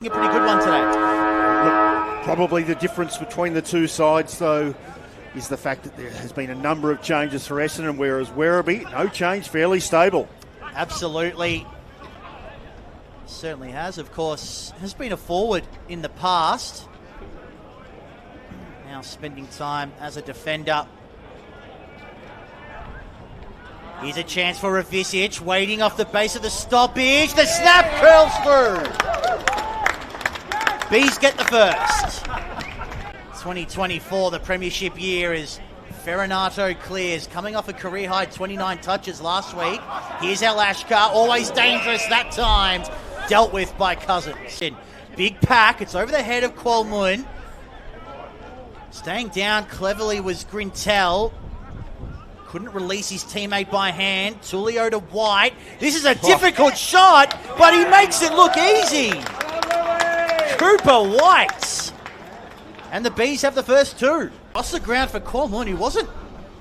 A pretty good one today. Look, probably the difference between the two sides, though, is the fact that there has been a number of changes for Essendon, whereas Werribee, no change, fairly stable. Absolutely. Certainly has, of course. Has been a forward in the past. Now spending time as a defender. Here's a chance for Ravisic, waiting off the base of the stoppage. The snap curls through. Bees get the first. 2024, the premiership year, as Ferranato clears, coming off a career-high 29 touches last week. Here's Alashka, always dangerous that time. Dealt with by Cousins. Big pack, it's over the head of Qualmun. Staying down cleverly was Grintel. Couldn't release his teammate by hand. Tulio to White. This is a difficult shot, but he makes it look easy. Cooper White. And the Bees have the first two. Across the ground for Qualmun, who wasn't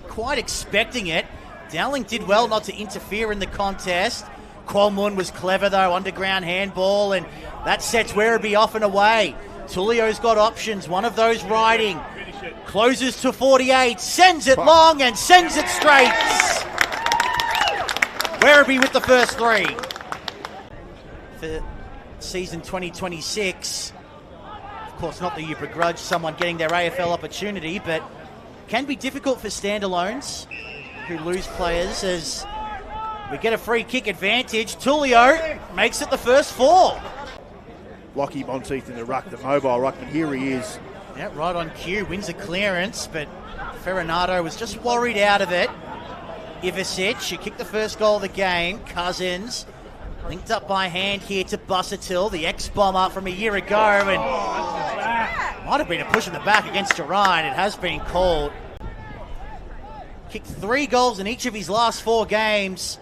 quite expecting it. Dowling did well not to interfere in the contest. Qualmun was clever though, underground handball, and that sets Werribee off and away. Tulio's got options, one of those riding. Closes to 48, sends it long and sends it straight. Werribee with the first three. For season 2026, of course, not that you begrudge someone getting their AFL opportunity, but can be difficult for standalones who lose players, as we get a free kick advantage. Tulio makes it the first four. Lockie Monteith in the ruck, the mobile ruckman. Here he is. Yeah, right on cue, wins a clearance, but Ferranato was just worried out of it. Ivisic, who kicked the first goal of the game. Cousins, linked up by hand here to Busuttil, the ex-bomber from a year ago, and might have been a push in the back against Gerard. It has been called. Kicked 3 goals in each of his last 4 games.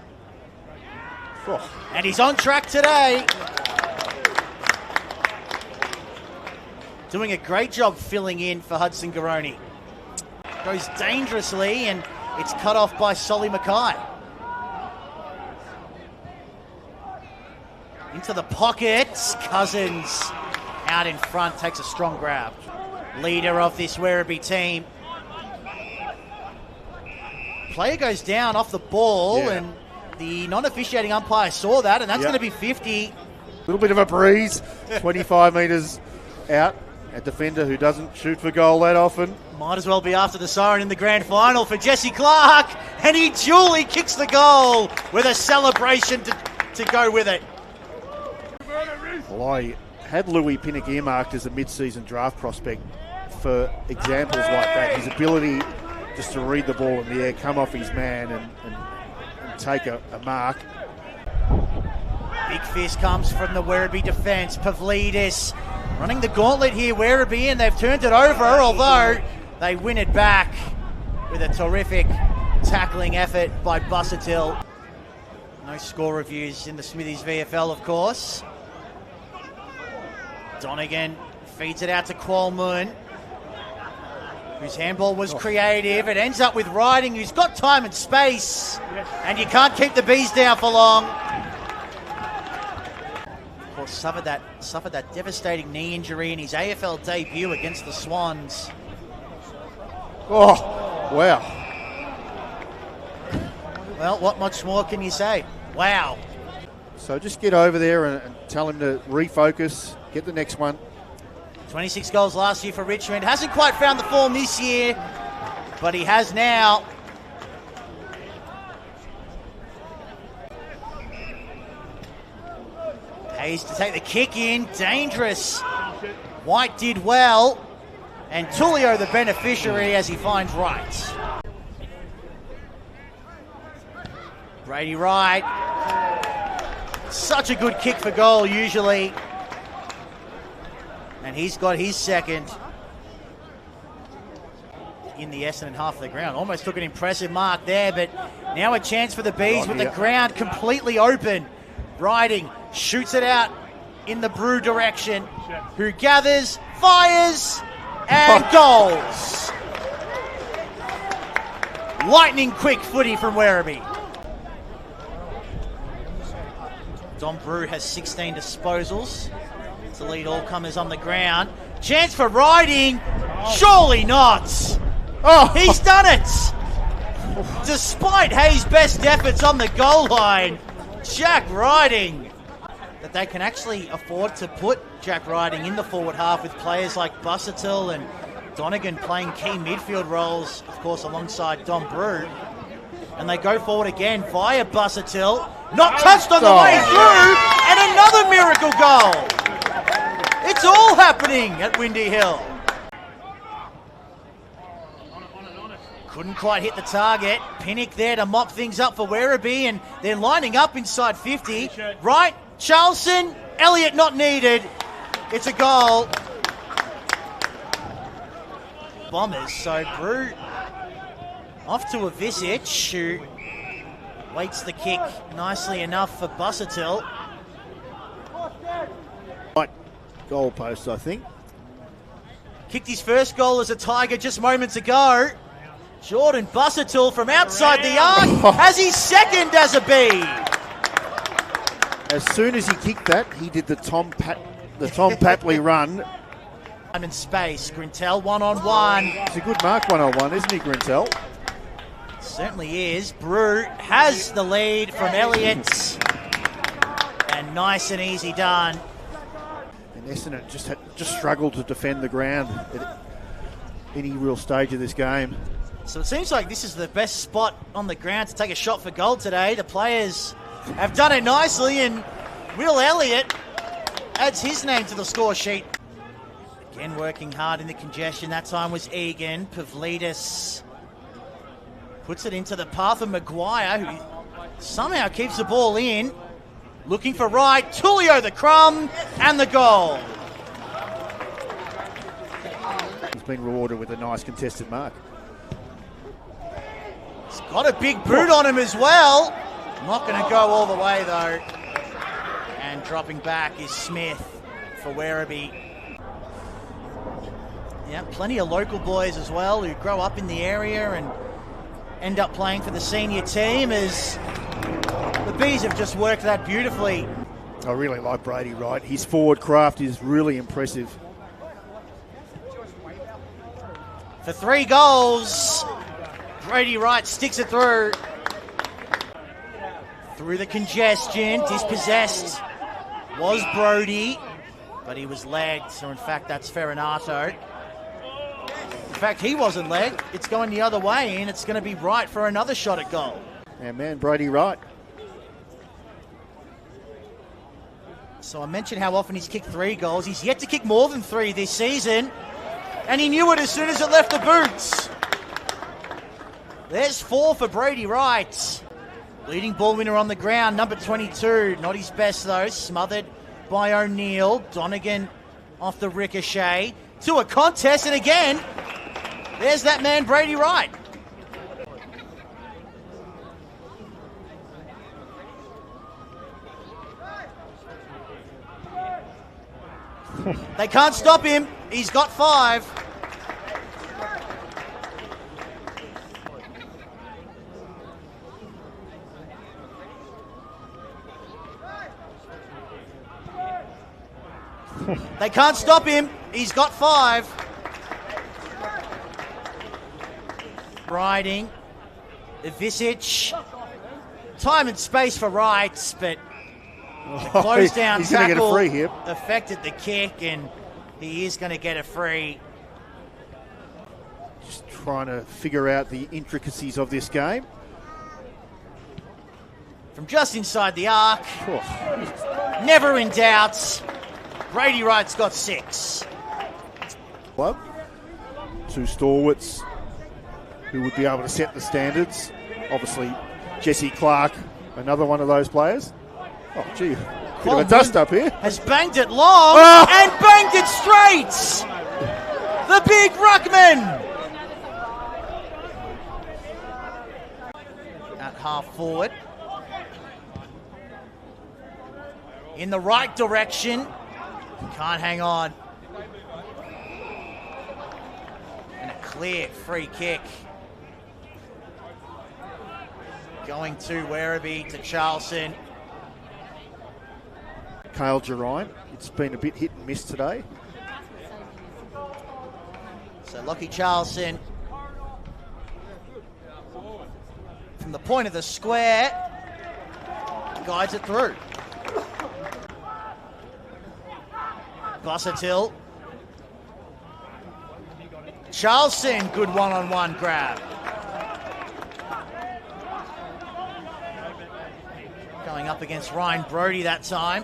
And he's on track today. Doing a great job filling in for Hudson Garoni. Goes dangerously, and it's cut off by Solly Mackay. Into the pocket. Cousins out in front, takes a strong grab. Leader of this Werribee team. Player goes down off the ball, and the non-officiating umpire saw that, and that's going to be 50. A little bit of a breeze, 25 metres out. A defender who doesn't shoot for goal that often. Might as well be after the siren in the grand final for Jesse Clark, and he duly kicks the goal with a celebration to go with it. Well, I had Louis Pinnock earmarked as a mid-season draft prospect for examples like that. His ability just to read the ball in the air, come off his man and take a mark. Big fist comes from the Werribee defence. Pavlidis running the gauntlet here, Werribee, and they've turned it over, although they win it back with a terrific tackling effort by Busuttil. No score reviews in the Smithies VFL, of course. Donegan feeds it out to Qualmun, whose handball was creative. It ends up with Riding, who's got time and space, and you can't keep the Bees down for long. Suffered that devastating knee injury in his AFL debut against the Swans. Oh, wow. Well, what much more can you say? Wow. So just get over there and tell him to refocus, get the next one. 26 goals last year for Richmond. Hasn't quite found the form this year, but he has now. Hayes to take the kick in, dangerous. White did well, and Tulio the beneficiary as he finds Wright. Brady Wright, such a good kick for goal usually, and he's got his second in the Essendon half of the ground. Almost took an impressive mark there, but now a chance for the Bees with the ground completely open. Riding, shoots it out in the Brew direction. Who gathers, fires, and goals. Lightning quick footy from Werribee. Dom Brew has 16 disposals. To lead all comers on the ground. Chance for riding. Surely not. Oh, He's done it. Despite Hayes' best efforts on the goal line, Jack Riding. That they can actually afford to put Jack Riding in the forward half with players like Busuttil and Donegan playing key midfield roles, of course, alongside Dom Brew. And they go forward again via Busuttil. Not touched on the way through, and another miracle goal. It's all happening at Windy Hill. Couldn't quite hit the target. Pinnock there to mop things up for Werribee, and they're lining up inside 50. Right, Charleston, Elliott not needed. It's a goal. Bombers, so Brew off to a Visic, who waits the kick nicely enough for Busuttil. right goal post, I think. Kicked his first goal as a Tiger just moments ago. Jordan Busuttil from outside the arc has his second as a B. As soon as he kicked that, he did the Tom Papley run. Time and space. Grintel one-on-one. It's a good mark 101, isn't he, Grintel? Certainly is. Brew has the lead from Elliott. And nice and easy done. And Essendon just struggled to defend the ground at any real stage of this game. So it seems like this is the best spot on the ground to take a shot for goal today. The players have done it nicely, and Will Elliott adds his name to the score sheet. Again, working hard in the congestion. That time was Egan. Pavlidis puts it into the path of Maguire, who somehow keeps the ball in. Looking for right. Tulio the crumb, and the goal. He's been rewarded with a nice contested mark. He's got a big boot on him as well. Not going to go all the way, though. And dropping back is Smith for Werribee. Yeah, plenty of local boys as well who grow up in the area and end up playing for the senior team, as the Bees have just worked that beautifully. I really like Brady Wright. His forward craft is really impressive. For 3 goals, Brady Wright sticks it through. Through the congestion, dispossessed was Brody, but he was legged, so in fact that's Ferranato. In fact, he wasn't legged. It's going the other way, and it's going to be Wright for another shot at goal. And man, Brady Wright. So I mentioned how often he's kicked 3 goals. He's yet to kick more than 3 this season, and he knew it as soon as it left the boots. There's 4 for Brady Wright. Leading ball winner on the ground, number 22. Not his best, though. Smothered by O'Neill. Donegan off the ricochet. To a contest, and again, there's that man, Brady Wright. They can't stop him. He's got 5. They can't stop him. He's got 5. Riding. Visic. Time and space for Wright, but the close down he's going to get a free here. Affected the kick, and he is going to get a free. Just trying to figure out the intricacies of this game. From just inside the arc. Never in doubt. Brady Wright's got 6. Club. 2 stalwarts who would be able to set the standards. Obviously, Jesse Clark, another one of those players. Oh, gee, bit of a dust up here. Has banged it long and banged it straight. The big ruckman. At half forward. In the right direction. Can't hang on. And a clear free kick. Going to Werribee, to Charleston. Kale Gerine. It's been a bit hit and miss today. So Lockie Charlson from the point of the square guides it through. Busuttil. Charlson, good one-on-one grab. Going up against Ryan Brodie that time.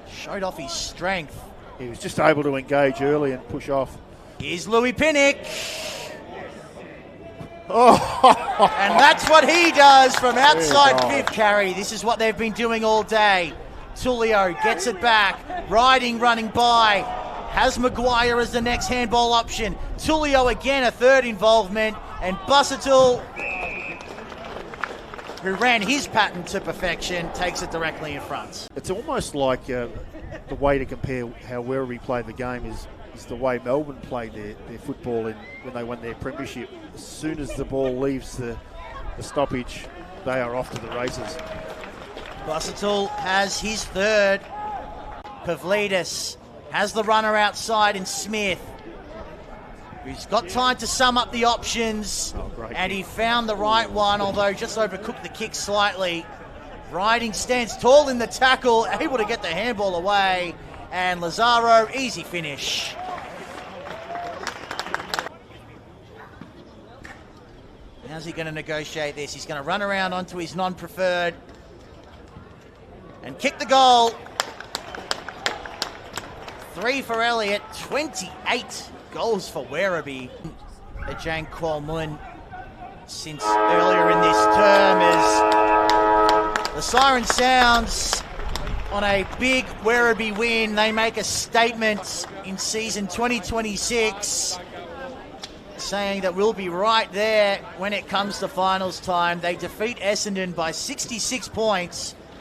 Showed off his strength. He was just able to engage early and push off. Here's Louis Pinnock. Oh. And that's what he does from outside fifth carry. This is what they've been doing all day. Tullio gets it back. Riding, running by. Has Maguire as the next handball option. Tullio again, a third involvement. And Busuttil, who ran his pattern to perfection, takes it directly in front. It's almost like the way to compare how Werribee played the game is the way Melbourne played their football when they won their premiership. As soon as the ball leaves the stoppage, they are off to the races. Busuttil has his third. Pavlidis has the runner outside in Smith, who's got time to sum up the options. And he found the right one, although just overcooked the kick slightly. Riding stands tall in the tackle, able to get the handball away. And Lazaro, easy finish. How's he going to negotiate this? He's going to run around onto his non-preferred and kick the goal. 3 for Elliott, 28 goals for Werribee. Jane Kwolmun since earlier in this term as the siren sounds on a big Werribee win. They make a statement in season 2026 saying that we'll be right there when it comes to finals time. They defeat Essendon by 66 points.